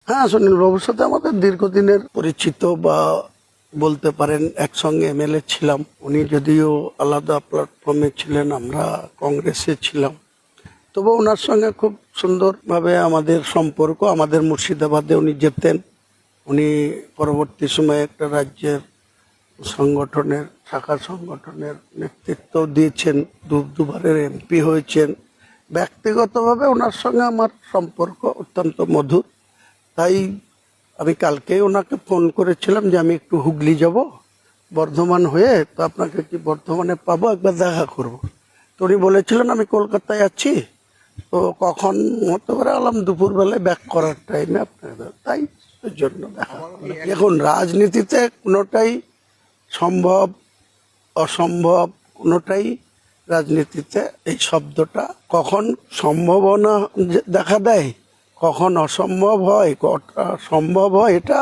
হ্যাঁ, সুনীল বাবুর সাথে আমাদের দীর্ঘদিনের পরিচিত বা বলতে পারেন একসঙ্গে এমএলএ ছিলাম। উনি যদিও আলাদা প্ল্যাটফর্মে ছিলেন, আমরা কংগ্রেসে ছিলাম, তবু ওনার সঙ্গে খুব সুন্দরভাবে আমাদের সম্পর্ক। আমাদের মুর্শিদাবাদে উনি যেতেন। উনি পরবর্তী সময়ে একটা রাজ্যের সংগঠনের শাখা সংগঠনের নেতৃত্ব দিয়েছেন, দুবারের এমপি হয়েছেন। ব্যক্তিগতভাবে ওনার সঙ্গে আমার সম্পর্ক অত্যন্ত মধুর। তাই আমি কালকেই ওনাকে ফোন করেছিলাম যে আমি একটু হুগলি যাব বর্ধমান হয়ে, তো আপনাকে কি বর্ধমানে পাবো, একবার দেখা করব। তো উনি বলেছিলেন আমি কলকাতায় আছি, তো কখন হতে পারে, আলাম দুপুরবেলায় ব্যাক করার টাইমে আপনাদের, তাই ওই জন্য দেখা। দেখুন, রাজনীতিতে কোনোটাই সম্ভব অসম্ভব, কোনোটাই রাজনীতিতে এই শব্দটা কখন সম্ভাবনা দেখা দেয়, কখন অসম্ভব হয়, কখন সম্ভব হয়, এটা